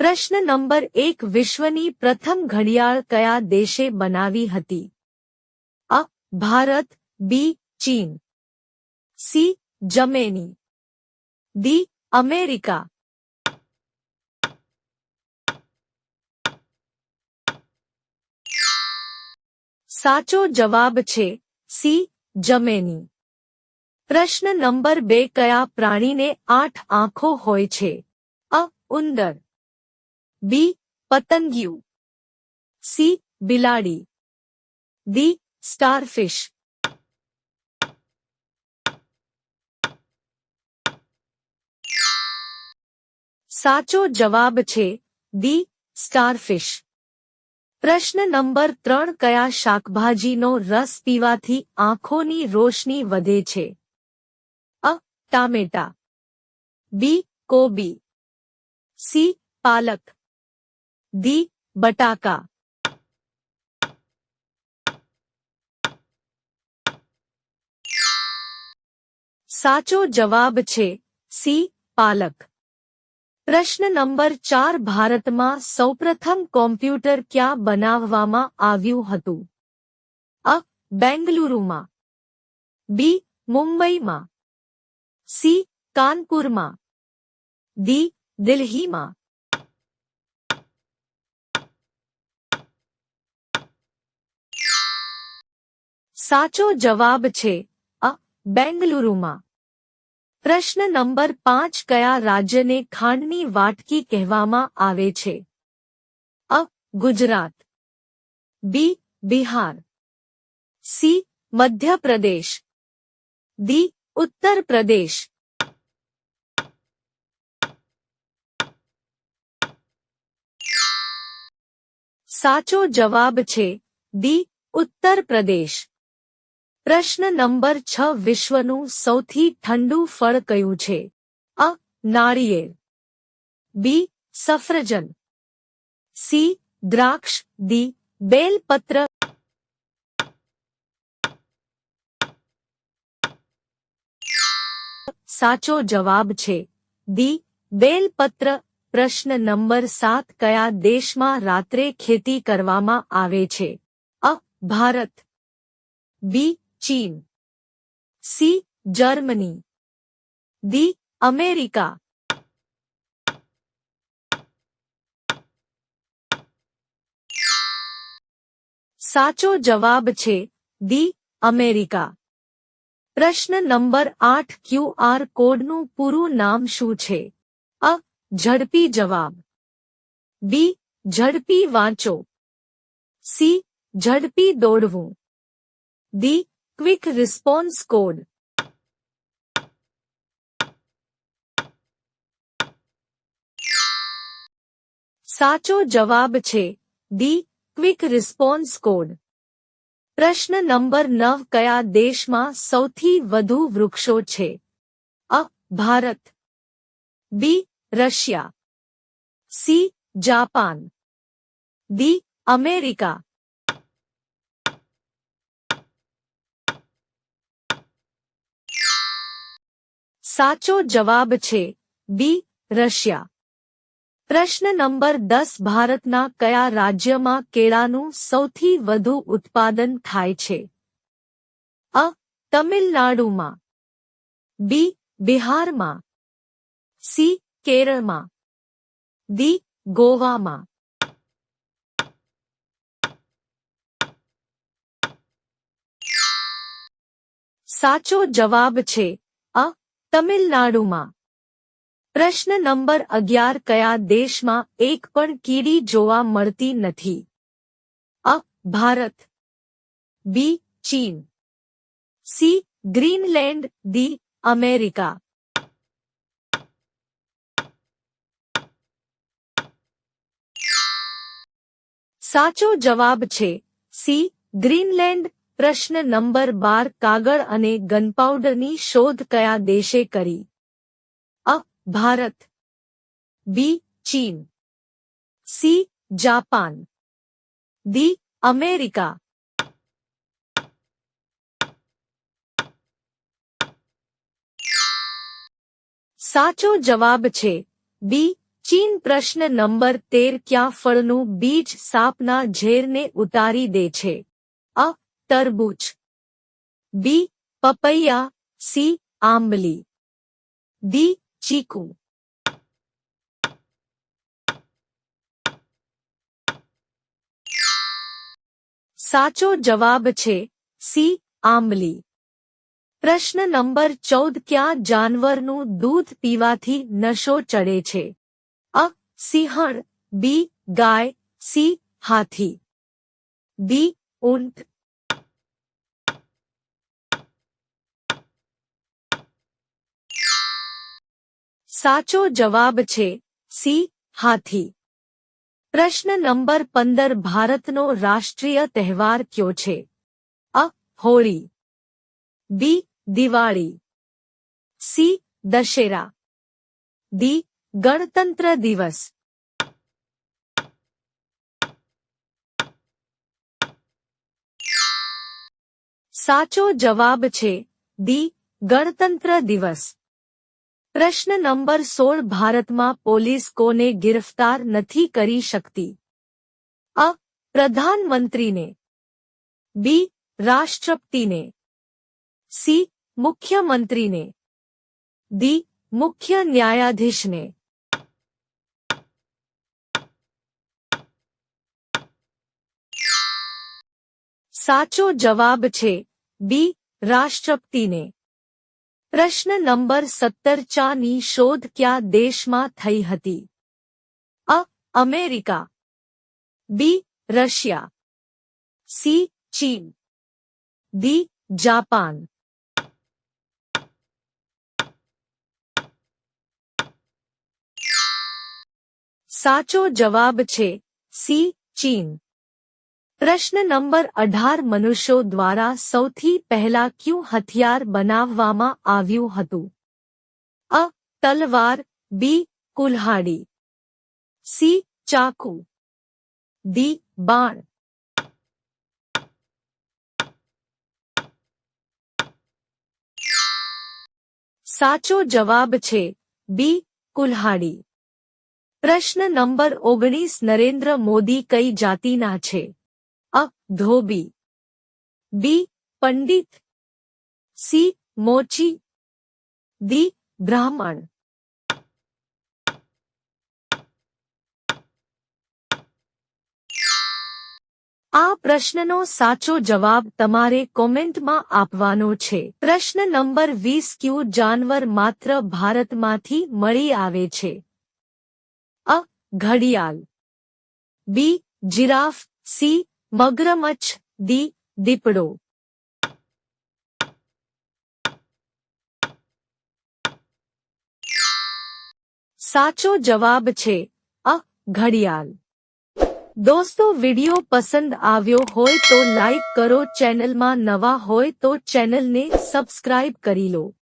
પ્રશ્ન નંબર 1 વિશ્વની પ્રથમ ઘડિયાળ કયા દેશે બનાવી હતી? અ. ભારત, બી. ચીન, સી. Germany, D. અમેરિકા. સાચો જવાબ છે સી. જર્મની. પ્રશ્ન નંબર 2 કયા પ્રાણીને 8 આંખો હોય છે? અ. ઉંદર, બી. પતંગિયું, સી. બિલાડી, ડી. સ્ટારફિશ. સાચો જવાબ છે ડી. સ્ટારફિશ. પ્રશ્ન નંબર 3 કયા શાકભાજીનો રસ પીવાથી આંખોની રોશની વધે છે? અ. ટામેટા, બી. કોબી, સી. પાલક, ડી. બટાકા. સાચો જવાબ છે સી. પાલક. પ્રશ્ન નંબર 4 ભારતમાં સૌપ્રથમ કોમ્પ્યુટર ક્યાં બનાવવામાં આવ્યું હતું? અ. બેંગલુરુમાં, બી. મુંબઈમાં, સી. કાનપુરમાં, ડી. દિલ્હીમાં. સાચો જવાબ છે અ. બેંગલુરુમાં. પ્રશ્ન નંબર 5 કયા રાજ્યને ખાંડની વાટકી કહેવામાં આવે છે? અ. ગુજરાત, બી. બિહાર, સી. મધ્યપ્રદેશ, ડી. ઉત્તર પ્રદેશ. સાચો જવાબ છે ડી. ઉત્તર પ્રદેશ. પ્રશ્ન નંબર 6 વિશ્વનું સૌથી ઠંડુ ફળ કયું છે? અ. નાળિયેર, બી. સફરજન, સી. દ્રાક્ષ, ડી. બેલપત્ર. સાચો જવાબ છે ડી. બેલપત્ર. પ્રશ્ન નંબર 7 કયા દેશમાં રાત્રે ખેતી કરવામાં આવે છે? અ. ભારત, બી. ચીન, સી. Germany, D. અમેરિકા. સાચો જવાબ છે ડી. અમેરિકા. પ્રશ્ન નંબર 8 ક્યુઆર કોડનું પૂરું નામ શું છે? અ. ઝડપી જવાબ, બી. ઝડપી વાંચો, સી. ઝડપી દોડવું, ડી. Quick response code. સાચો જવાબ છે ડી. Quick response code. પ્રશ્ન નંબર 9 કયા દેશમાં સૌથી વધુ વૃક્ષો છે? અ. Bharat, B. Russia, C. Japan, D. America. સાચો જવાબ છે બી. રશિયા. પ્રશ્ન નંબર 10 ભારતના કયા રાજ્યમાં કેળાનું સૌથી વધુ ઉત્પાદન થાય છે? અ. તમિલનાડુમાં, બી. બિહારમાં, સી. કેરળમાં, ડી. ગોવામાં. સાચો જવાબ છે અ. તમિલનાડુમાં. પ્રશ્ન નંબર 11 કયા દેશમાં એક પણ કીડી જોવા મળતી નથી? અ. ભારત, બી. ચીન, સી. Greenland, D. અમેરિકા. સાચો જવાબ છે સી. ગ્રીનલેન્ડ. પ્રશ્ન નંબર 12 કાગળ અને ગનપાઉડરની શોધ કયા દેશે કરી? અ. ભારત, બી. ચીન, સી. Japan, D. અમેરિકા. સાચો જવાબ છે બી. ચીન પ્રશ્ન નંબર 13 ક્યાં ફળનું બીજ સાપના ઝેરને ઉતારી દે છે? અ. તરબૂચ, બી. પપૈયા, સી. આંબલી, ડી. ચીકુ. સાચો જવાબ છે સી. આંબલી. પ્રશ્ન નંબર 14 ક્યાં જાનવરનું દૂધ પીવાથી નશો ચડે છે? અ. સિંહણ, બી. ગાય, સી. હાથી, ડી. ઊંટ. સાચો જવાબ છે સી. હાથી. પ્રશ્ન નંબર 15 ભારતનો રાષ્ટ્રીય તહેવાર કયો છે? અ. હોળી, બી. દિવાળી, સી. દશેરા, ડી. ગણતંત્ર દિવસ. સાચો જવાબ છે ડી. ગણતંત્ર દિવસ. પ્રશ્ન નંબર 16 ભારતમાં પોલીસ કોને ગિરફ્તાર નથી કરી શકતી? અ. પ્રધાનમંત્રીને, બી. રાષ્ટ્રપતિને, સી. મુખ્યમંત્રીને, ડી. મુખ્ય ન્યાયાધીશને. સાચો જવાબ છે બી. રાષ્ટ્રપતિને. પ્રશ્ન નંબર 17 ચાની શોધ કયા દેશમાં થઈ હતી? અ. America, B. Russia, C. ચીન, ડી. જાપાન. સાચો જવાબ છે સી. ચીન. પ્રશ્ન નંબર 18 મનુષ્યો દ્વારા સૌથી પહેલા કયું હથિયાર બનાવવામાં આવ્યું હતું? અ. તલવાર, બી. કુલ્હાડી, સી. ચાકુ, ડી. બાણ. સાચો જવાબ છે બી. કુલ્હાડી. પ્રશ્ન નંબર 19 નરેન્દ્ર મોદી કઈ જાતિના છે? અ. ધોબી, બી. પંડિત, સી. મોચી, ડી. બ્રાહ્મણ. આ પ્રશ્નનો સાચો જવાબ તમારે કોમેન્ટમાં આપવાનો છે. પ્રશ્ન નંબર 20 કયું જાનવર માત્ર ભારતમાંથી મળી આવે છે? અ. ઘડિયાળ, બી. Giraffe, C. મગરમચ્છ, ડી. દીપડો. સાચો જવાબ છે અ. ઘડિયાળ. દોસ્તો વિડિયો પસંદ આવ્યો હોય તો લાઈક કરો, ચેનલમાં નવા હોય તો ચેનલને સબસ્ક્રાઇબ કરી લો.